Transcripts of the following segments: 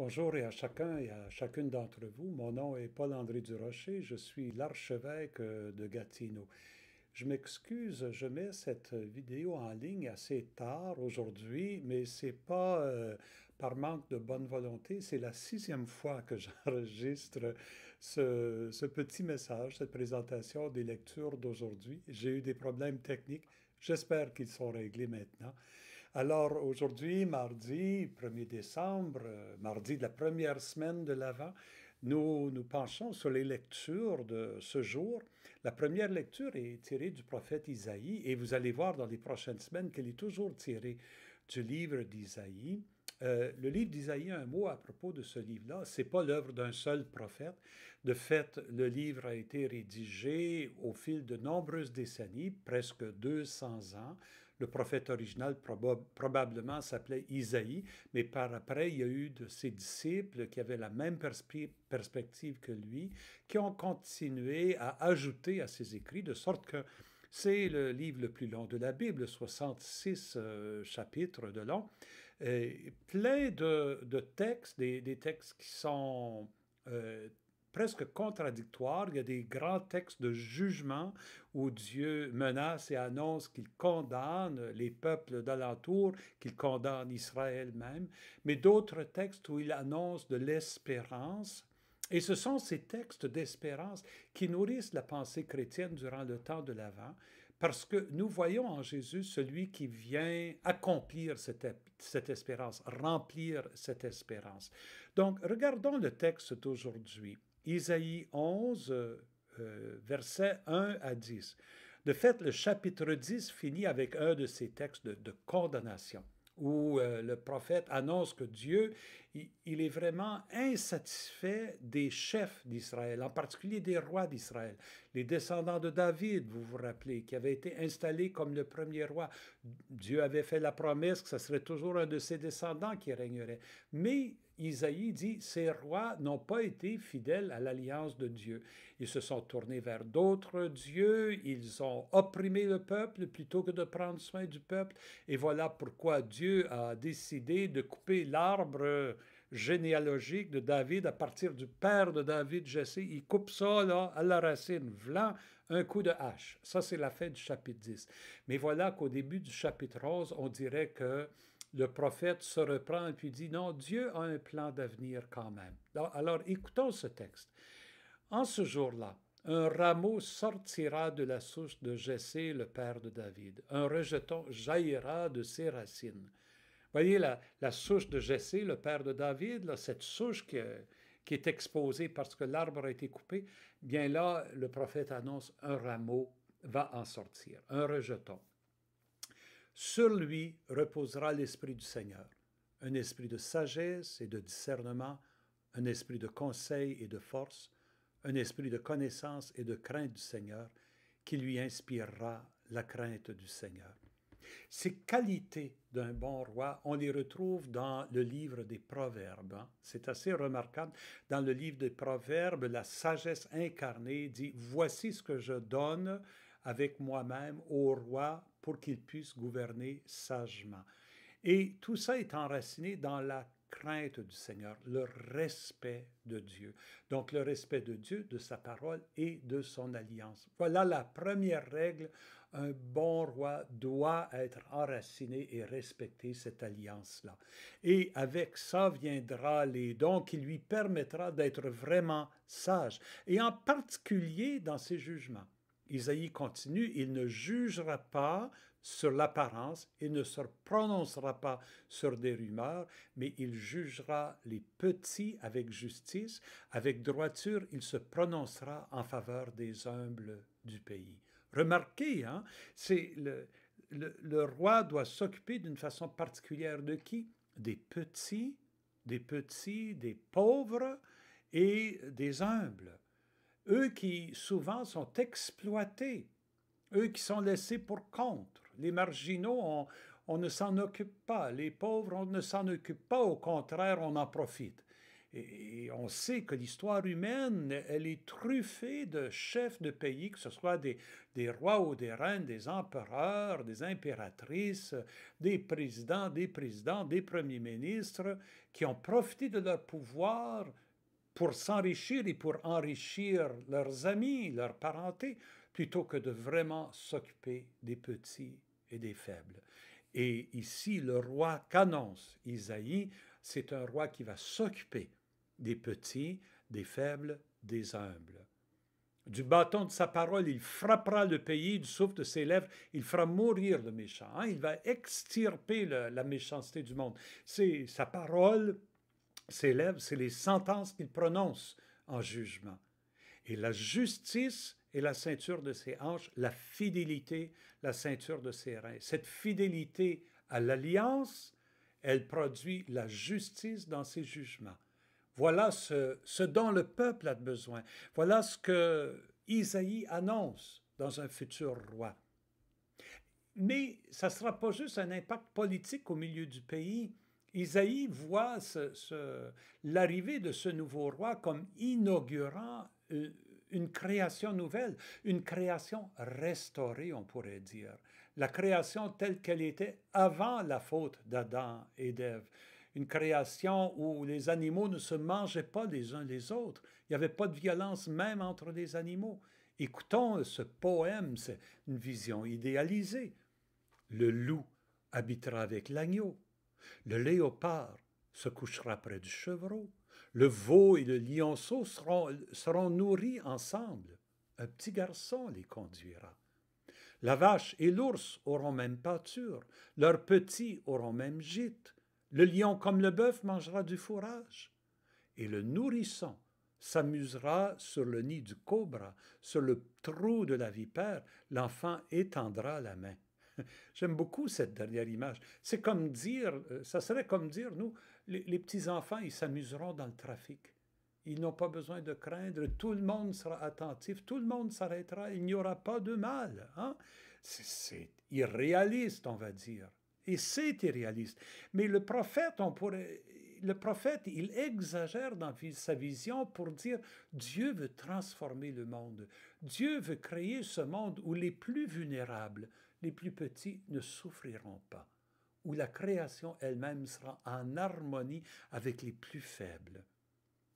Bonjour et à chacun et à chacune d'entre vous. Mon nom est Paul-André Durocher. Je suis l'archevêque de Gatineau. Je m'excuse, je mets cette vidéo en ligne assez tard aujourd'hui, mais c'est pas par manque de bonne volonté. C'est la sixième fois que j'enregistre ce petit message, cette présentation des lectures d'aujourd'hui. J'ai eu des problèmes techniques. J'espère qu'ils sont réglés maintenant. Alors aujourd'hui, mardi 1er décembre, mardi de la première semaine de l'Avent, nous penchons sur les lectures de ce jour. La première lecture est tirée du prophète Isaïe et vous allez voir dans les prochaines semaines qu'elle est toujours tirée du livre d'Isaïe. Le livre d'Isaïe, un mot à propos de ce livre-là, c'est pas l'œuvre d'un seul prophète. De fait, le livre a été rédigé au fil de nombreuses décennies, presque 200 ans. Le prophète original probablement s'appelait Isaïe, mais par après, il y a eu de ses disciples qui avaient la même perspective que lui, qui ont continué à ajouter à ses écrits, de sorte que c'est le livre le plus long de la Bible, 66 chapitres de long, plein de textes, des textes qui sont presque contradictoires. Il y a des grands textes de jugement où Dieu menace et annonce qu'il condamne les peuples d'alentour, qu'il condamne Israël même, mais d'autres textes où il annonce de l'espérance. Et ce sont ces textes d'espérance qui nourrissent la pensée chrétienne durant le temps de l'Avent, parce que nous voyons en Jésus celui qui vient accomplir cette espérance, remplir cette espérance. Donc, regardons le texte d'aujourd'hui. Isaïe 11, versets 1 à 10. De fait, le chapitre 10 finit avec un de ces textes de condamnation, où le prophète annonce que Dieu, il est vraiment insatisfait des chefs d'Israël, en particulier des rois d'Israël, les descendants de David, vous vous rappelez, qui avaient été installés comme le premier roi. Dieu avait fait la promesse que ce serait toujours un de ses descendants qui régnerait. Mais Isaïe dit, ces rois n'ont pas été fidèles à l'alliance de Dieu. Ils se sont tournés vers d'autres dieux, ils ont opprimé le peuple plutôt que de prendre soin du peuple. Et voilà pourquoi Dieu a décidé de couper l'arbre généalogique de David à partir du père de David, Jessé. Il coupe ça là, à la racine, v'là un coup de hache. Ça, c'est la fin du chapitre 10. Mais voilà qu'au début du chapitre 11, on dirait que le prophète se reprend et puis dit, non, Dieu a un plan d'avenir quand même. Alors, écoutons ce texte. En ce jour-là, un rameau sortira de la souche de Jessé, le père de David. Un rejeton jaillira de ses racines. Voyez la souche de Jessé, le père de David, là, cette souche qui est exposée parce que l'arbre a été coupé, bien là, le prophète annonce un rameau va en sortir, un rejeton. Sur lui reposera l'esprit du Seigneur, un esprit de sagesse et de discernement, un esprit de conseil et de force, un esprit de connaissance et de crainte du Seigneur, qui lui inspirera la crainte du Seigneur. Ces qualités d'un bon roi, on les retrouve dans le livre des Proverbes. C'est assez remarquable. Dans le livre des Proverbes, la sagesse incarnée dit « Voici ce que je donne avec moi-même au roi pour qu'il puisse gouverner sagement. » Et tout ça est enraciné dans la crainte du Seigneur, le respect de Dieu. Donc le respect de Dieu, de sa parole et de son alliance. Voilà la première règle. Un bon roi doit être enraciné et respecter cette alliance-là. Et avec ça viendra les dons qui lui permettra d'être vraiment sage, et en particulier dans ses jugements. Isaïe continue, il ne jugera pas sur l'apparence, il ne se prononcera pas sur des rumeurs, mais il jugera les petits avec justice, avec droiture, il se prononcera en faveur des humbles du pays. Remarquez, hein, c'est le roi doit s'occuper d'une façon particulière de qui? Des petits, des pauvres et des humbles. Eux qui souvent sont exploités, eux qui sont laissés pour compte. Les marginaux, on ne s'en occupe pas. Les pauvres, on ne s'en occupe pas. Au contraire, on en profite. Et on sait que l'histoire humaine, elle est truffée de chefs de pays, que ce soit des rois ou des reines, des empereurs, des impératrices, des présidents, des premiers ministres, qui ont profité de leur pouvoir pour s'enrichir et pour enrichir leurs amis, leur parenté, plutôt que de vraiment s'occuper des petits et des faibles. Et ici, le roi qu'annonce Isaïe, c'est un roi qui va s'occuper des petits, des faibles, des humbles. Du bâton de sa parole, il frappera le pays, du souffle de ses lèvres, il fera mourir le méchant. Hein? Il va extirper la méchanceté du monde. C'est sa parole, ses lèvres, c'est les sentences qu'il prononce en jugement. Et la justice est la ceinture de ses hanches, la fidélité, la ceinture de ses reins. Cette fidélité à l'alliance, elle produit la justice dans ses jugements. Voilà ce dont le peuple a besoin. Voilà ce que Isaïe annonce dans un futur roi. Mais ça ne sera pas juste un impact politique au milieu du pays. Isaïe voit l'arrivée de ce nouveau roi comme inaugurant une création nouvelle, une création restaurée, on pourrait dire. La création telle qu'elle était avant la faute d'Adam et d'Ève. Une création où les animaux ne se mangeaient pas les uns les autres. Il n'y avait pas de violence même entre les animaux. Écoutons ce poème, c'est une vision idéalisée. Le loup habitera avec l'agneau. Le léopard se couchera près du chevreau. Le veau et le lionceau seront nourris ensemble. Un petit garçon les conduira. La vache et l'ours auront même pâture. Leurs petits auront même gîte. Le lion comme le bœuf mangera du fourrage. Et le nourrisson s'amusera sur le nid du cobra, sur le trou de la vipère. L'enfant étendra la main. J'aime beaucoup cette dernière image. C'est comme dire, ça serait comme dire, nous, les petits-enfants, ils s'amuseront dans le trafic. Ils n'ont pas besoin de craindre, tout le monde sera attentif, tout le monde s'arrêtera, il n'y aura pas de mal. Hein? C'est irréaliste, on va dire. Et c'est irréaliste. Mais le prophète, il exagère dans sa vision pour dire Dieu veut transformer le monde. Dieu veut créer ce monde où les plus vulnérables, les plus petits ne souffriront pas, où la création elle-même sera en harmonie avec les plus faibles.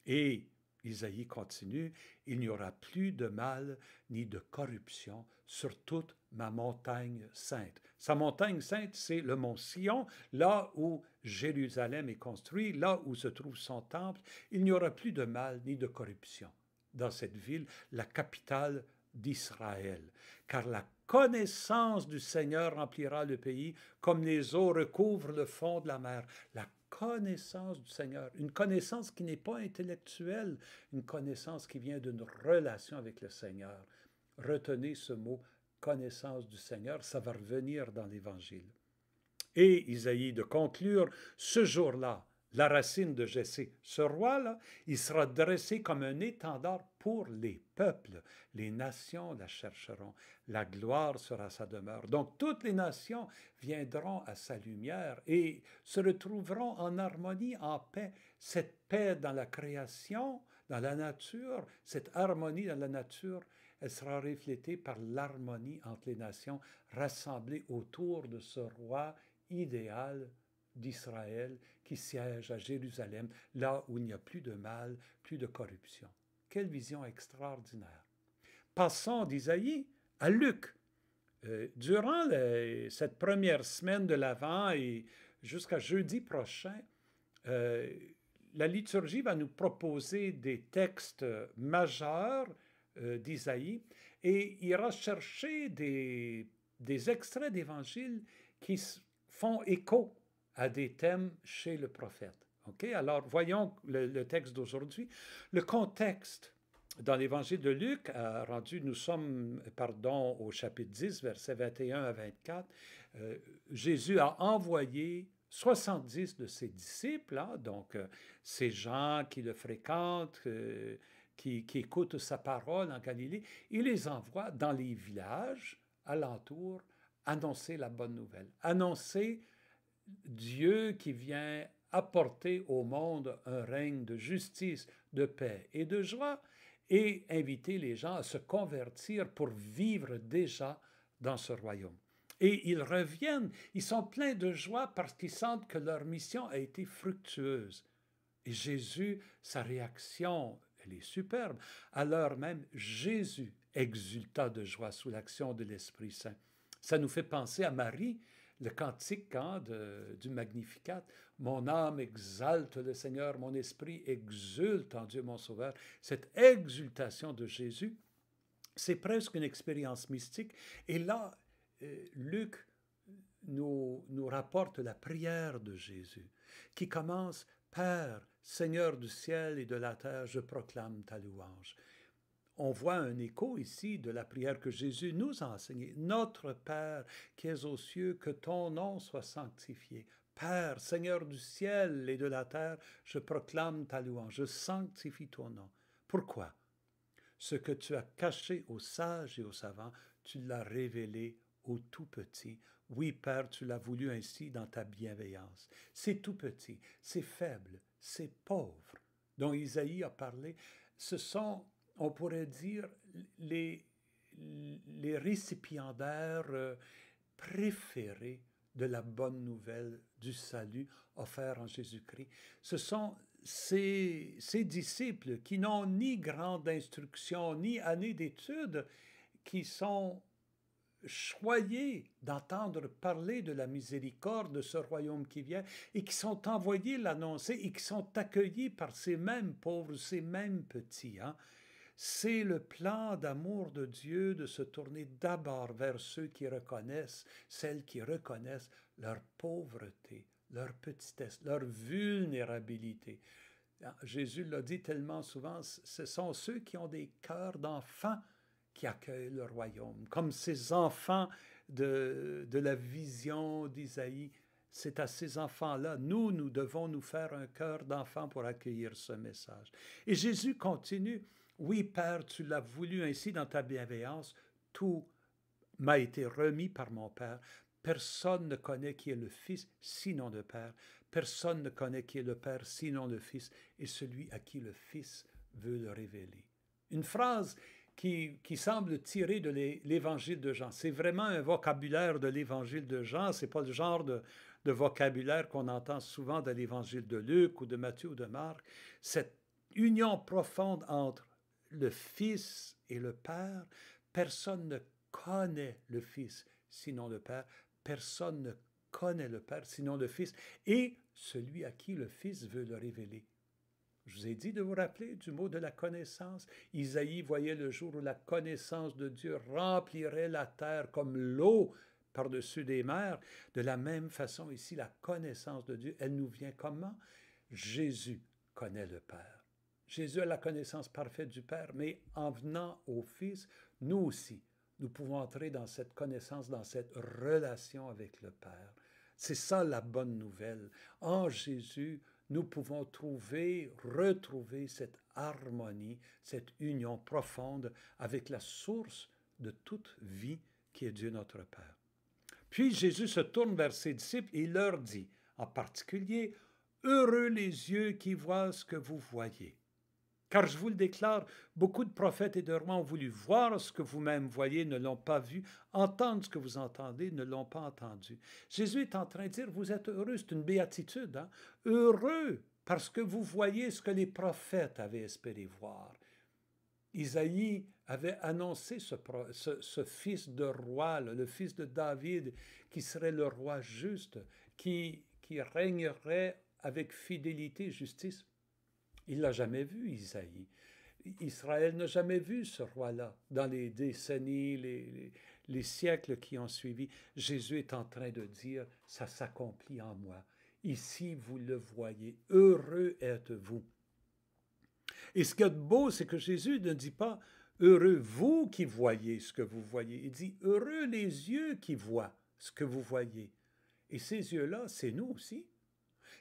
Et Isaïe continue, il n'y aura plus de mal ni de corruption sur toute ma montagne sainte. Sa montagne sainte, c'est le mont Sion, là où Jérusalem est construit, là où se trouve son temple. Il n'y aura plus de mal ni de corruption dans cette ville, la capitale d'Israël, car la connaissance du Seigneur remplira le pays comme les eaux recouvrent le fond de la mer. La connaissance du Seigneur, une connaissance qui n'est pas intellectuelle, une connaissance qui vient d'une relation avec le Seigneur. Retenez ce mot, connaissance du Seigneur, ça va revenir dans l'Évangile. Et Isaïe de conclure, ce jour-là, la racine de Jessé, ce roi-là, il sera dressé comme un étendard pour les peuples. Les nations la chercheront. La gloire sera sa demeure. Donc toutes les nations viendront à sa lumière et se retrouveront en harmonie, en paix. Cette paix dans la création, dans la nature, cette harmonie dans la nature, elle sera reflétée par l'harmonie entre les nations rassemblées autour de ce roi idéal d'Israël qui siège à Jérusalem, là où il n'y a plus de mal, plus de corruption. Quelle vision extraordinaire. Passons d'Isaïe à Luc. Durant cette première semaine de l'Avent et jusqu'à jeudi prochain, la liturgie va nous proposer des textes majeurs d'Isaïe et ira chercher des extraits d'évangile qui font écho à des thèmes chez le prophète. Okay? Alors, voyons le texte d'aujourd'hui. Le contexte dans l'évangile de Luc, nous sommes au chapitre 10, versets 21 à 24. Jésus a envoyé 70 de ses disciples, hein, donc ces gens qui le fréquentent, qui écoutent sa parole en Galilée. Il les envoie dans les villages alentours annoncer la bonne nouvelle, annoncer Dieu qui vient apporter au monde un règne de justice, de paix et de joie, et inviter les gens à se convertir pour vivre déjà dans ce royaume. Et ils reviennent, ils sont pleins de joie parce qu'ils sentent que leur mission a été fructueuse. Et Jésus, sa réaction, elle est superbe. Alors même, Jésus exulta de joie sous l'action de l'Esprit Saint. Ça nous fait penser à Marie, le cantique du Magnificat. Mon âme exalte le Seigneur, mon esprit exulte en Dieu mon Sauveur. Cette exultation de Jésus, c'est presque une expérience mystique. Et là, Luc nous rapporte la prière de Jésus, qui commence « Père, Seigneur du ciel et de la terre, je proclame ta louange ». On voit un écho ici de la prière que Jésus nous a enseignée. Notre Père qui es aux cieux, que ton nom soit sanctifié. Père, Seigneur du ciel et de la terre, je proclame ta louange, je sanctifie ton nom. Pourquoi? Ce que tu as caché aux sages et aux savants, tu l'as révélé aux tout petits. Oui, Père, tu l'as voulu ainsi dans ta bienveillance. C'est tout petit, c'est faible, c'est pauvre, dont Isaïe a parlé. Ce sont, on pourrait dire, les récipiendaires préférés de la bonne nouvelle du salut offert en Jésus-Christ. Ce sont ces disciples qui n'ont ni grande instruction, ni année d'études, qui sont choyés d'entendre parler de la miséricorde de ce royaume qui vient et qui sont envoyés l'annoncer et qui sont accueillis par ces mêmes pauvres, ces mêmes petits. C'est le plan d'amour de Dieu de se tourner d'abord vers ceux qui reconnaissent, celles qui reconnaissent leur pauvreté, leur petitesse, leur vulnérabilité. Jésus l'a dit tellement souvent, ce sont ceux qui ont des cœurs d'enfants qui accueillent le royaume, comme ces enfants de la vision d'Isaïe. C'est à ces enfants-là, nous devons nous faire un cœur d'enfant pour accueillir ce message. Et Jésus continue, « Oui, Père, tu l'as voulu ainsi dans ta bienveillance, tout m'a été remis par mon Père. Personne ne connaît qui est le Fils, sinon le Père. Personne ne connaît qui est le Père, sinon le Fils, et celui à qui le Fils veut le révéler. » Une phrase qui semble tirer de l'Évangile de Jean. C'est vraiment un vocabulaire de l'Évangile de Jean. Ce n'est pas le genre de vocabulaire qu'on entend souvent dans l'Évangile de Luc ou de Matthieu ou de Marc. Cette union profonde entre le Fils et le Père, personne ne connaît le Fils sinon le Père. Personne ne connaît le Père sinon le Fils et celui à qui le Fils veut le révéler. Je vous ai dit de vous rappeler du mot de la connaissance. Isaïe voyait le jour où la connaissance de Dieu remplirait la terre comme l'eau par-dessus des mers. De la même façon, ici, la connaissance de Dieu, elle nous vient comment? Jésus connaît le Père. Jésus a la connaissance parfaite du Père, mais en venant au Fils, nous aussi, nous pouvons entrer dans cette connaissance, dans cette relation avec le Père. C'est ça la bonne nouvelle. En Jésus, nous pouvons retrouver cette harmonie, cette union profonde avec la source de toute vie qui est Dieu notre Père. Puis Jésus se tourne vers ses disciples et il leur dit, en particulier, « Heureux les yeux qui voient ce que vous voyez. » Car je vous le déclare, beaucoup de prophètes et de rois ont voulu voir ce que vous-même voyez, ne l'ont pas vu, entendre ce que vous entendez, ne l'ont pas entendu. Jésus est en train de dire, vous êtes heureux, c'est une béatitude, heureux parce que vous voyez ce que les prophètes avaient espéré voir. Isaïe avait annoncé ce fils de roi, le fils de David, qui serait le roi juste, qui régnerait avec fidélité et justice. Il ne l'a jamais vu, Isaïe. Israël n'a jamais vu ce roi-là. Dans les décennies, les siècles qui ont suivi, Jésus est en train de dire, ça s'accomplit en moi. Ici, vous le voyez. Heureux êtes-vous. Et ce qu'il y a de beau, c'est que Jésus ne dit pas, heureux vous qui voyez ce que vous voyez. Il dit, heureux les yeux qui voient ce que vous voyez. Et ces yeux-là, c'est nous aussi.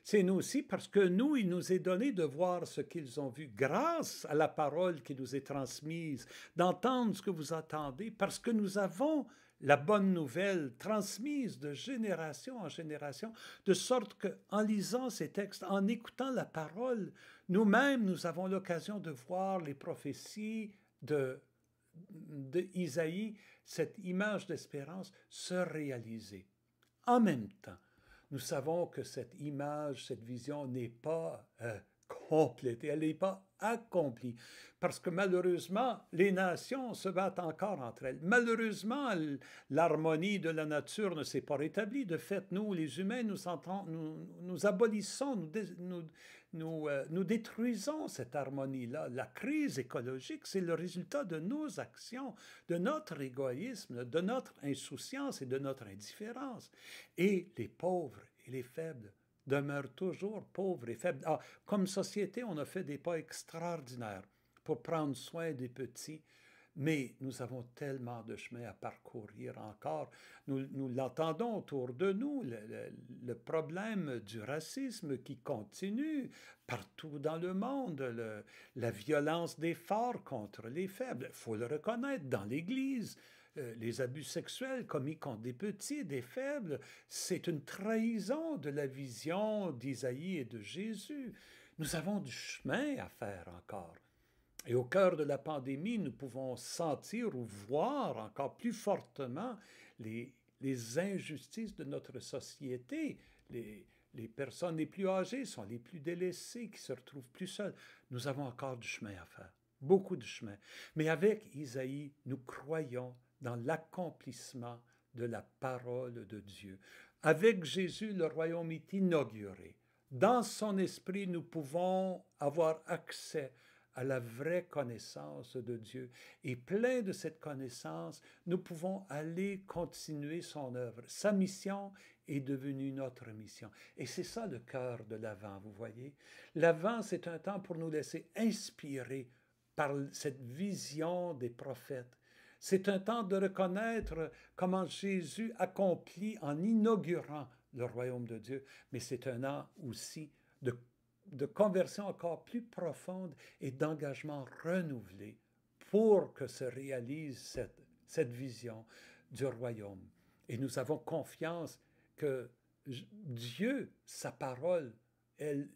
C'est nous aussi parce que nous, il nous est donné de voir ce qu'ils ont vu grâce à la parole qui nous est transmise, d'entendre ce que vous entendez, parce que nous avons la bonne nouvelle transmise de génération en génération, de sorte qu'en lisant ces textes, en écoutant la parole, nous-mêmes, nous avons l'occasion de voir les prophéties d'Isaïe, cette image d'espérance, se réaliser. En même temps, nous savons que cette image, cette vision n'est pas complétée, elle n'est pas accomplie, parce que malheureusement, les nations se battent encore entre elles. Malheureusement, l'harmonie de la nature ne s'est pas rétablie. De fait, nous, les humains, nous abolissons, nous détruisons cette harmonie-là. La crise écologique, c'est le résultat de nos actions, de notre égoïsme, de notre insouciance et de notre indifférence. Et les pauvres et les faibles demeurent toujours pauvres et faibles. Ah, comme société, on a fait des pas extraordinaires pour prendre soin des petits, mais nous avons tellement de chemin à parcourir encore. Nous l'entendons autour de nous, le problème du racisme qui continue partout dans le monde, la violence des forts contre les faibles. Il faut le reconnaître, dans l'Église, les abus sexuels commis contre des petits, des faibles, c'est une trahison de la vision d'Isaïe et de Jésus. Nous avons du chemin à faire encore. Et au cœur de la pandémie, nous pouvons sentir ou voir encore plus fortement les injustices de notre société. Les personnes les plus âgées sont les plus délaissées, qui se retrouvent plus seules. Nous avons encore du chemin à faire, beaucoup de chemin. Mais avec Isaïe, nous croyons dans l'accomplissement de la parole de Dieu. Avec Jésus, le royaume est inauguré. Dans son esprit, nous pouvons avoir accès à la vraie connaissance de Dieu. Et plein de cette connaissance, nous pouvons aller continuer son œuvre. Sa mission est devenue notre mission. Et c'est ça le cœur de l'Avent, vous voyez. L'Avent, c'est un temps pour nous laisser inspirer par cette vision des prophètes. C'est un temps de reconnaître comment Jésus accomplit en inaugurant le royaume de Dieu, mais c'est un an aussi de conversion encore plus profonde et d'engagement renouvelé pour que se réalise cette vision du royaume. Et nous avons confiance que Dieu, sa parole, elle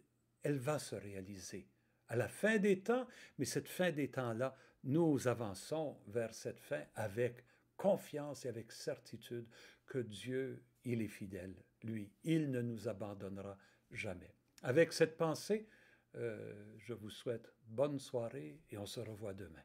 va se réaliser à la fin des temps, mais cette fin des temps-là, nous avançons vers cette fin avec confiance et avec certitude que Dieu, il est fidèle, lui, il ne nous abandonnera jamais. Avec cette pensée, je vous souhaite bonne soirée et on se revoit demain.